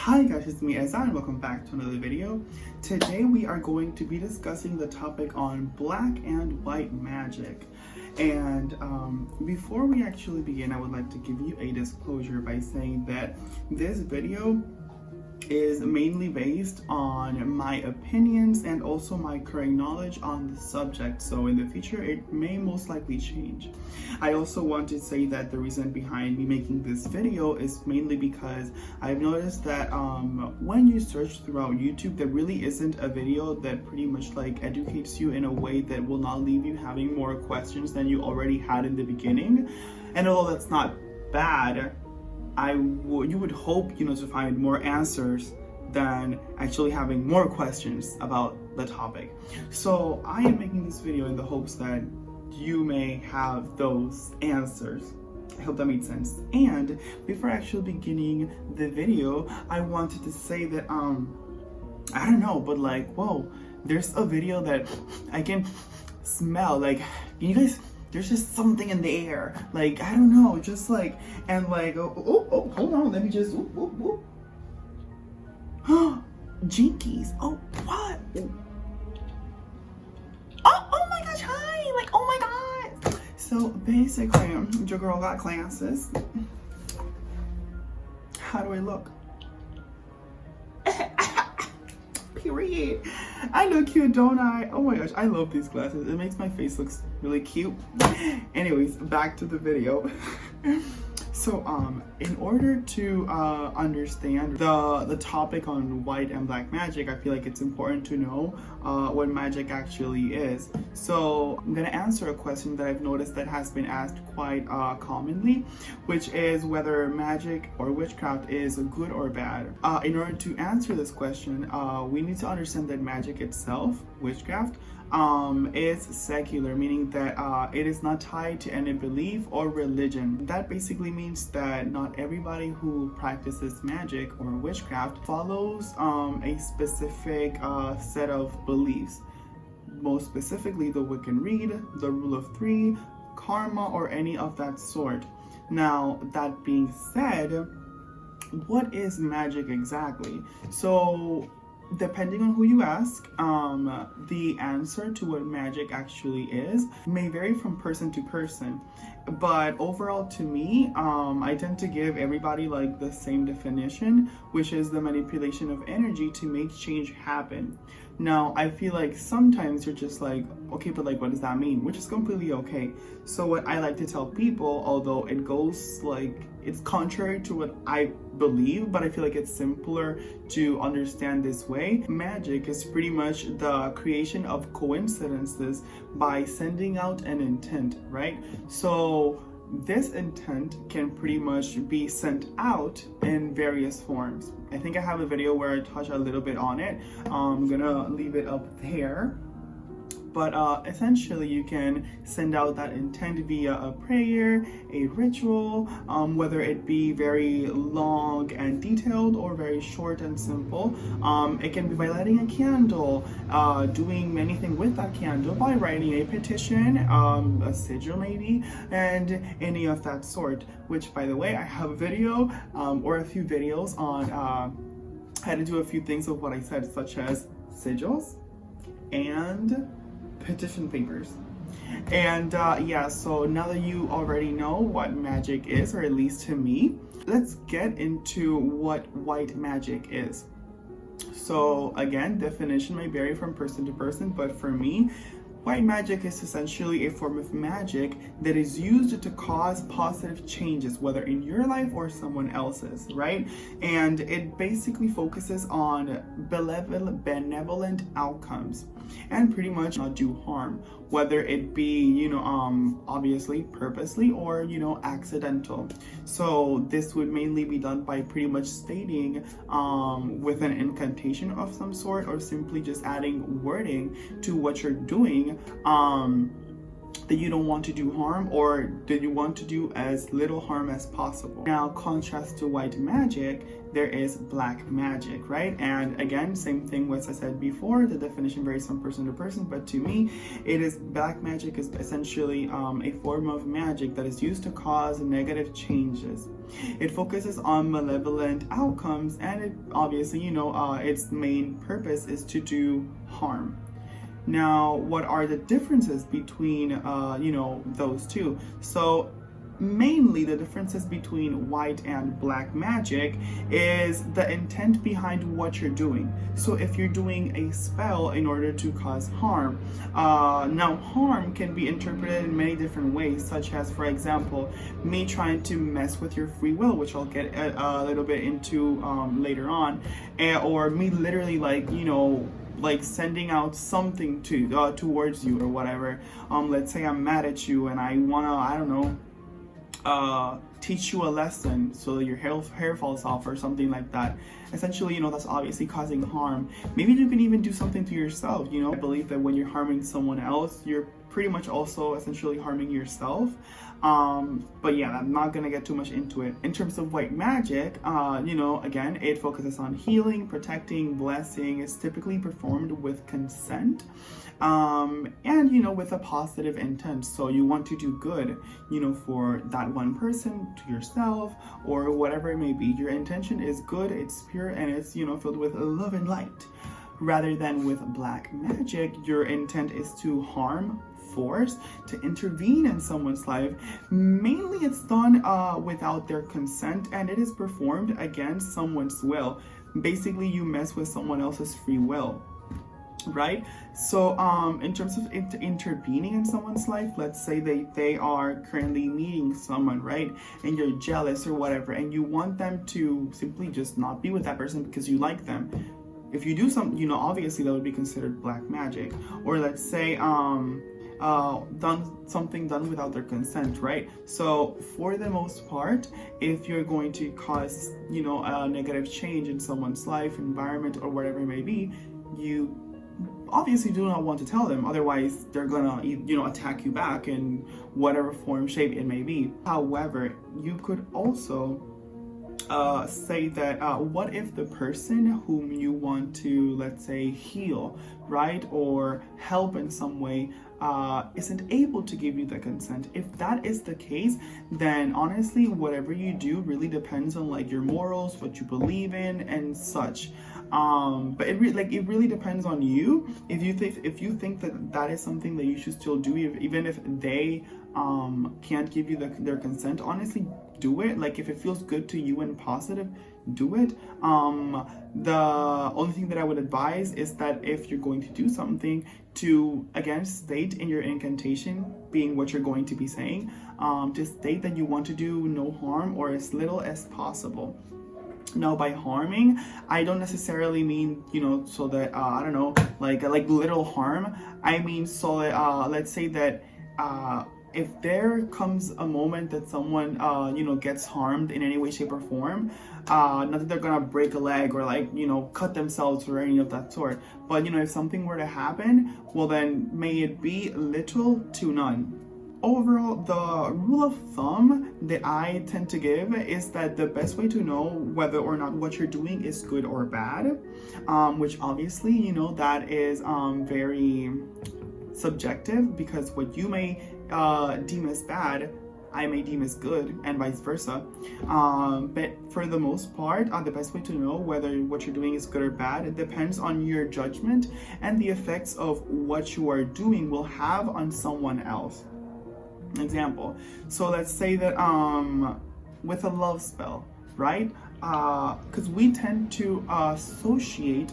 Hi guys, it's me Eza and welcome back to another video. Today we are going to be discussing the topic on black and white magic. And before we actually begin, I would like to give you a disclosure by saying that this video is mainly based on my opinions and also my current knowledge on the subject, so in the future it may most likely change. I also want to say that the reason behind me making this video is mainly because I've noticed that when you search throughout YouTube, there really isn't a video that pretty much like educates you in a way that will not leave you having more questions than you already had in the beginning. And although that's not bad, you would hope, to find more answers than actually having more questions about the topic. So I am making this video in the hopes that you may have those answers. I hope that made sense. And before actually beginning the video, I wanted to say that I don't know, but like, whoa, there's a video that I can smell. Like, you guys, there's just something in the air, like, I don't know, just like, and like, oh, hold on, let me just, Jinkies, oh, what? Oh my gosh, hi, like, oh my god. So basically, your girl got classes. How do I look? Period. I look cute, don't I? Oh my gosh, I love these glasses. It makes my face look really cute. Anyways, back to the video. So in order to understand the topic on white and black magic, I feel like it's important to know what magic actually is. So I'm gonna answer a question that I've noticed that has been asked quite commonly, which is whether magic or witchcraft is good or bad. In order to answer this question, we need to understand that magic itself, witchcraft, is secular, meaning that it is not tied to any belief or religion. That basically means that not everybody who practices magic or witchcraft follows a specific set of beliefs. Most specifically, the Wiccan Rede, the Rule of Three, karma, or any of that sort. Now, that being said, what is magic exactly? So, depending on who you ask, the answer to what magic actually is may vary from person to person. But overall, to me, I tend to give everybody like the same definition, which is the manipulation of energy to make change happen. Now, I feel like sometimes you're just like, okay, but like, what does that mean? Which is completely okay. So what I like to tell people, although it goes like, it's contrary to what I believe, but I feel like it's simpler to understand this way. Magic is pretty much the creation of coincidences by sending out an intent, right? So this intent can pretty much be sent out in various forms. I think I have a video where I touch a little bit on it. I'm gonna leave it up there. But essentially, you can send out that intent via a prayer, a ritual, whether it be very long and detailed or very short and simple. It can be by lighting a candle, doing anything with that candle, by writing a petition, a sigil maybe, and any of that sort. Which, by the way, I have a video or a few videos on how to do a few things of what I said, such as sigils and petition papers. And yeah, so now that you already know what magic is, or at least to me, let's get into what white magic is. So again, definition may vary from person to person, but for me, white magic is essentially a form of magic that is used to cause positive changes, whether in your life or someone else's, right? And it basically focuses on benevolent outcomes and pretty much not do harm, whether it be, obviously purposely or, accidental. So this would mainly be done by pretty much stating with an incantation of some sort, or simply just adding wording to what you're doing that you don't want to do harm, or that you want to do as little harm as possible. Now, contrast to white magic, there is black magic, right? And again, same thing with, as I said before, the definition varies from person to person, but to me, black magic is essentially a form of magic that is used to cause negative changes. It focuses on malevolent outcomes, and it obviously, its main purpose is to do harm. Now, what are the differences between, those two? So mainly the differences between white and black magic is the intent behind what you're doing. So if you're doing a spell in order to cause harm, now harm can be interpreted in many different ways, such as, for example, me trying to mess with your free will, which I'll get a little bit into later on, or me literally like sending out something towards you or whatever. Let's say I'm mad at you and I wanna, I don't know, teach you a lesson so that your hair falls off or something like that. Essentially, that's obviously causing harm. Maybe you can even do something to yourself. I believe that when you're harming someone else, you're pretty much also essentially harming yourself. But yeah, I'm not gonna get too much into it. In terms of white magic, again, it focuses on healing, protecting, blessing. It's typically performed with consent, and with a positive intent. So you want to do good, for that one person, to yourself, or whatever it may be. Your intention is good, it's pure, and it's filled with love and light. Rather than with black magic, your intent is to harm, force, to intervene in someone's life. Mainly it's done without their consent, and it is performed against someone's will. Basically, you mess with someone else's free will, right? So in terms of intervening in someone's life, let's say they are currently meeting someone, right, and you're jealous or whatever, and you want them to simply just not be with that person because you like them. If you do something, obviously that would be considered black magic. Or let's say done without their consent, right? So for the most part, if you're going to cause a negative change in someone's life, environment, or whatever it may be, you obviously do not want to tell them, otherwise they're gonna attack you back in whatever form, shape it may be. However, you could also say that what if the person whom you want to, let's say, heal, right, or help in some way isn't able to give you the consent. If that is the case, then honestly, whatever you do really depends on your morals, what you believe in, and such. But it really depends on you. If you think that is something that you should still do, even if they can't give you their consent, honestly, do it. If it feels good to you and positive, do it. The only thing that I would advise is that if you're going to do something, to again state in your incantation, being what you're going to be saying, to state that you want to do no harm or as little as possible. Now, by harming, I don't necessarily mean, so that, I don't know, like little harm. I mean, so that, let's say that, if there comes a moment that someone, gets harmed in any way, shape, or form, not that they're gonna break a leg or cut themselves or any of that sort, but if something were to happen, well then may it be little to none. Overall, the rule of thumb that I tend to give is that the best way to know whether or not what you're doing is good or bad, which obviously, that is very subjective, because what you may deem as bad, I may deem as good, and vice versa. But for the most part, the best way to know whether what you're doing is good or bad, it depends on your judgment and the effects of what you are doing will have on someone else. Example, so let's say that with a love spell, right? Because we tend to associate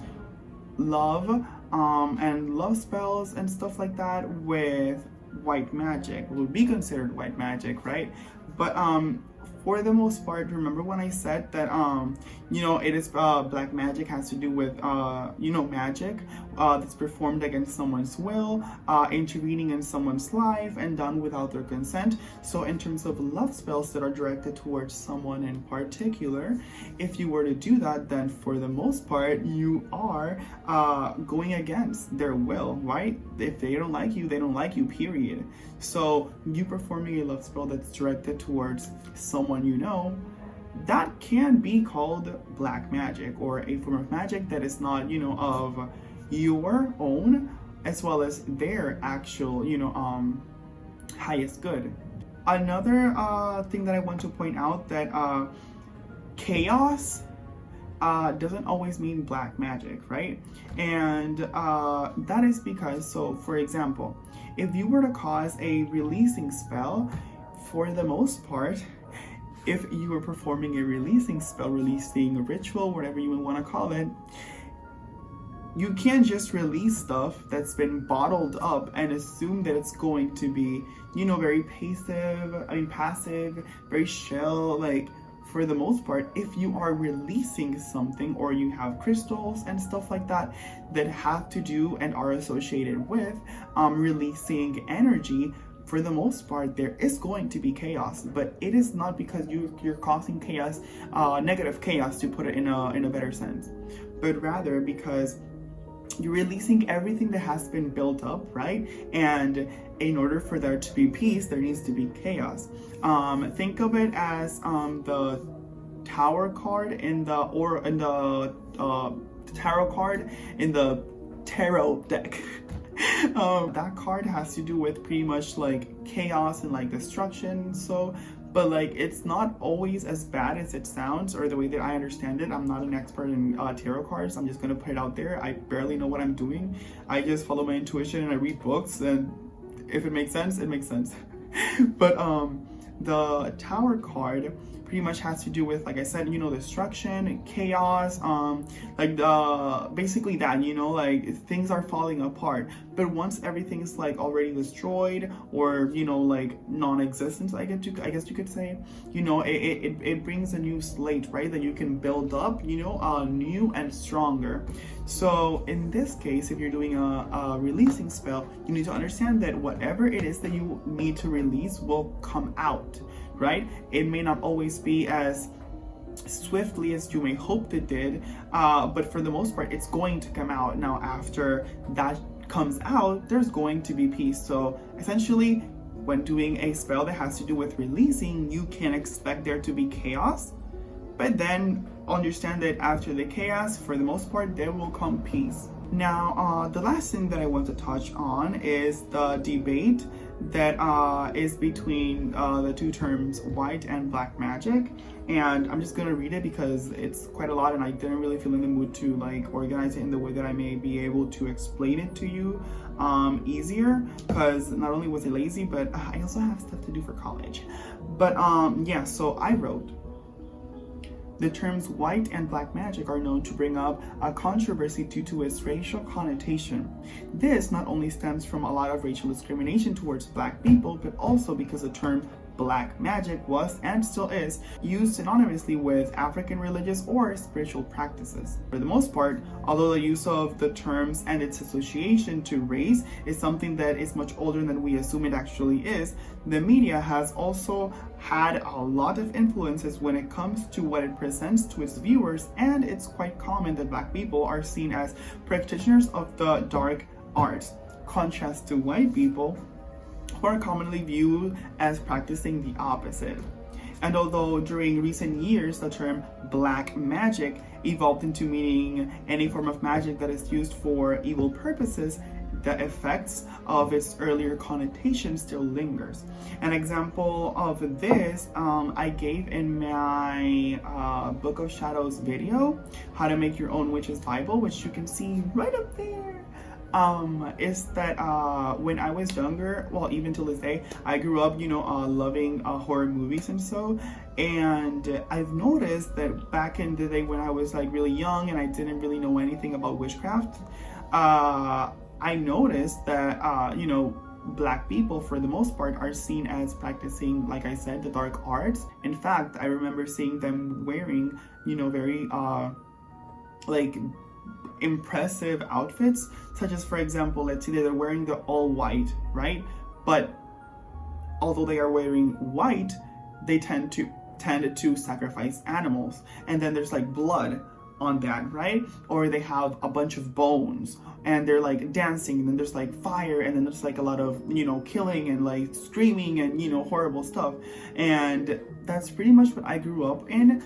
love and love spells and stuff like that with white magic, would be considered white magic, right? But for the most part, remember when I said that you know, it is black magic has to do with you know, magic that's performed against someone's will, intervening in someone's life and done without their consent. So in terms of love spells that are directed towards someone in particular, if you were to do that, then for the most part you are going against their will, right? If they don't like you, they don't like you, period. So you performing a love spell that's directed towards someone you know, that can be called black magic, or a form of magic that is not, you know, of your own as well as their actual, you know, highest good. Another thing that I want to point out, that chaos doesn't always mean black magic, right? And that is because, so for example, if you were to cause a releasing spell, for the most part, if you were performing a releasing spell, releasing a ritual, whatever you want to call it, you can't just release stuff that's been bottled up and assume that it's going to be, you know, very passive, very chill. Like, for the most part, if you are releasing something, or you have crystals and stuff like that that have to do and are associated with releasing energy, for the most part, there is going to be chaos, but it is not because you're causing chaos, negative chaos, to put it in a better sense, but rather because you're releasing everything that has been built up, right? And in order for there to be peace, there needs to be chaos. Think of it as the Tower card in the tarot card in the tarot deck. That card has to do with pretty much like chaos and like destruction. So, but like, it's not always as bad as it sounds, or the way that I understand it. I'm not an expert in tarot cards. I'm just gonna put it out there. I barely know what I'm doing. I just follow my intuition and I read books, and if it makes sense, it makes sense. But the Tower card pretty much has to do with, like I said, you know, destruction, chaos, like basically that, you know, like things are falling apart. But once everything's like already destroyed, or, you know, like non-existent, I guess you could say, you know, it brings a new slate, right, that you can build up, you know, new and stronger. So in this case, if you're doing a releasing spell, you need to understand that whatever it is that you need to release will come out, right? It may not always be as swiftly as you may hope it did, but for the most part, it's going to come out. Now, after that comes out, there's going to be peace. So essentially, when doing a spell that has to do with releasing, you can expect there to be chaos, but then understand that after the chaos, for the most part, there will come peace. Now, the last thing that I want to touch on is the debate that is between the two terms white and black magic. And I'm just gonna read it because it's quite a lot, and I didn't really feel in the mood to like organize it in the way that I may be able to explain it to you easier, because not only was I lazy, but I also have stuff to do for college. But yeah, so I wrote, the terms white and black magic are known to bring up a controversy due to its racial connotation. This not only stems from a lot of racial discrimination towards black people, but also because the term black magic was, and still is, used synonymously with African religious or spiritual practices. For the most part, although the use of the terms and its association to race is something that is much older than we assume it actually is, the media has also had a lot of influences when it comes to what it presents to its viewers, and it's quite common that black people are seen as practitioners of the dark arts, contrast to white people who are commonly viewed as practicing the opposite. And although during recent years the term black magic evolved into meaning any form of magic that is used for evil purposes, the effects of its earlier connotation still lingers. An example of this I gave in my Book of Shadows video, How to Make Your Own Witch's Bible, which you can see right up there. Is that when I was younger, well, even till this day, I grew up, you know, loving horror movies and so, and I've noticed that back in the day when I was like really young and I didn't really know anything about witchcraft, I noticed that, you know, Black people, for the most part, are seen as practicing, like I said, the dark arts. In fact, I remember seeing them wearing, you know, very like impressive outfits, such as, for example, let's say they're wearing the all white, right? But although they are wearing white, they tend to sacrifice animals, and then there's like blood on that, right? Or they have a bunch of bones and they're like dancing, and then there's like fire, and then there's like a lot of, you know, killing and like screaming and, you know, horrible stuff. And that's pretty much what I grew up in,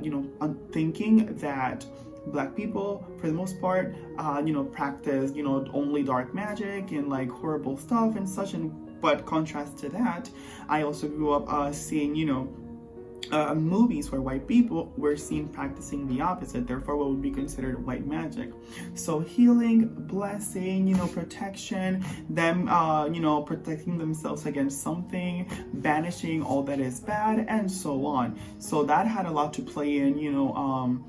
you know, thinking that Black people, for the most part, you know, practice, you know, only dark magic and like horrible stuff and such. And but contrast to that, I also grew up seeing, you know, movies where white people were seen practicing the opposite, therefore what would be considered white magic. So healing, blessing, you know, protection, them, you know, protecting themselves against something, banishing all that is bad, and so on. So that had a lot to play in, you know,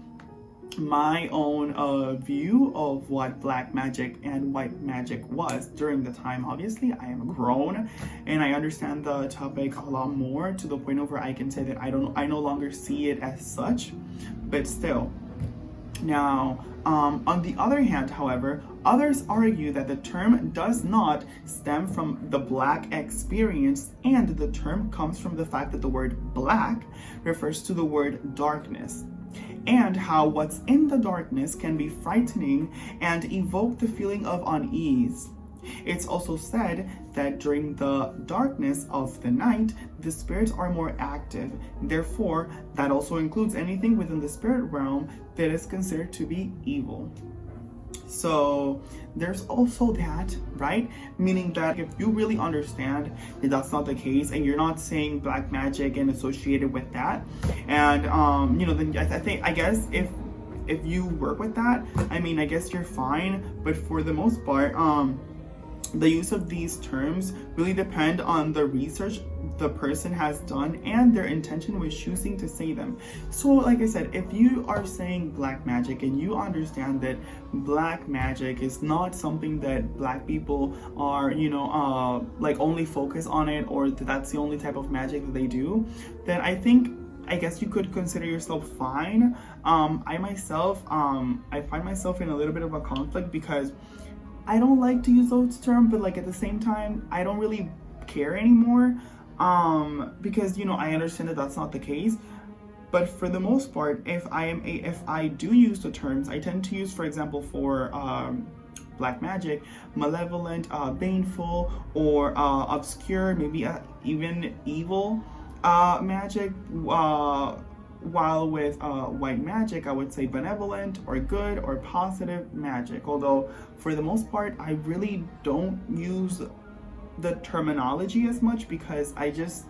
my own view of what Black magic and white magic was during the time. Obviously, I am grown and I understand the topic a lot more, to the point of where I can say that I no longer see it as such, but still. Now, on the other hand, however, others argue that the term does not stem from the Black experience, and the term comes from the fact that the word Black refers to the word darkness, and how what's in the darkness can be frightening and evoke the feeling of unease. It's also said that during the darkness of the night, the spirits are more active. Therefore, that also includes anything within the spirit realm that is considered to be evil. So there's also that, right? Meaning that if you really understand that that's not the case, and you're not saying Black magic and associated with that, and you know, then I guess if you work with that, I mean, I guess you're fine. But for the most part, the use of these terms really depend on the research the person has done and their intention with choosing to say them. So like I said, if you are saying Black magic and you understand that Black magic is not something that Black people are, you know, like only focus on it, or that's the only type of magic that they do, then I guess you could consider yourself fine. I myself, I find myself in a little bit of a conflict, because I don't like to use those terms, but like at the same time, I don't really care anymore, because, you know, I understand that that's not the case. But for the most part, if I do use the terms, I tend to use, for example, for Black magic, malevolent, baneful, or obscure, maybe even evil magic, while with white magic, I would say benevolent or good or positive magic. Although for the most part, I really don't use the terminology as much, because I just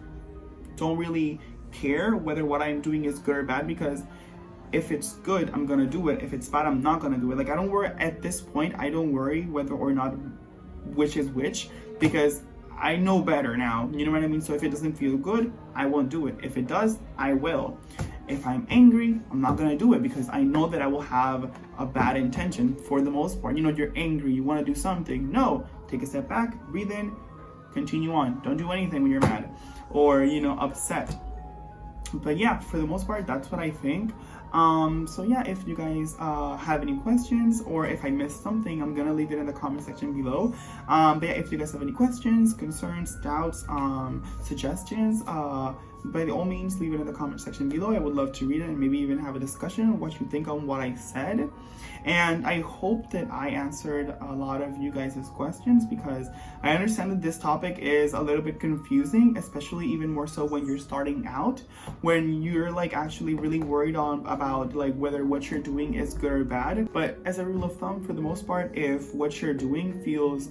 don't really care whether what I'm doing is good or bad, because if it's good, I'm gonna do it. If it's bad, I'm not gonna do it. Like, I don't worry at this point, I don't worry whether or not which is which, because I know better now, you know what I mean? So if it doesn't feel good, I won't do it. If it does, I will. If I'm angry, I'm not gonna do it, because I know that I will have a bad intention for the most part. You know, you're angry, you wanna do something. No, take a step back, breathe in, continue on. Don't do anything when you're mad or, you know, upset. But yeah, for the most part, that's what I think. So yeah, if you guys have any questions, or if I missed something, I'm gonna leave it in the comment section below. But yeah, if you guys have any questions, concerns, doubts, suggestions, by all means, leave it in the comment section below. I would love to read it and maybe even have a discussion on what you think on what I said. And I hope that I answered a lot of you guys' questions, because I understand that this topic is a little bit confusing, especially even more so when you're starting out, when you're like actually really worried about like whether what you're doing is good or bad. But as a rule of thumb, for the most part, if what you're doing feels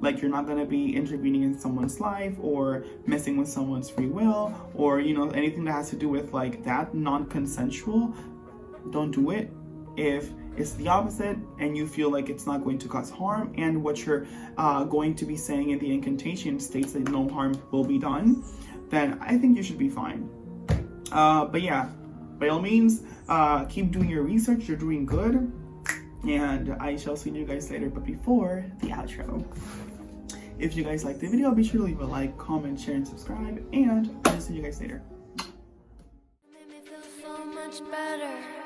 like you're not gonna be intervening in someone's life or messing with someone's free will, or, you know, anything that has to do with like that non-consensual, don't do it. If it's the opposite and you feel like it's not going to cause harm, and what you're going to be saying in the incantation states that no harm will be done, then I think you should be fine. But yeah, by all means, keep doing your research. You're doing good, and I shall see you guys later. But before the outro, If you guys like the video, be sure to leave a like, comment, share, and subscribe, and I'll see you guys later. Made me feel so much better.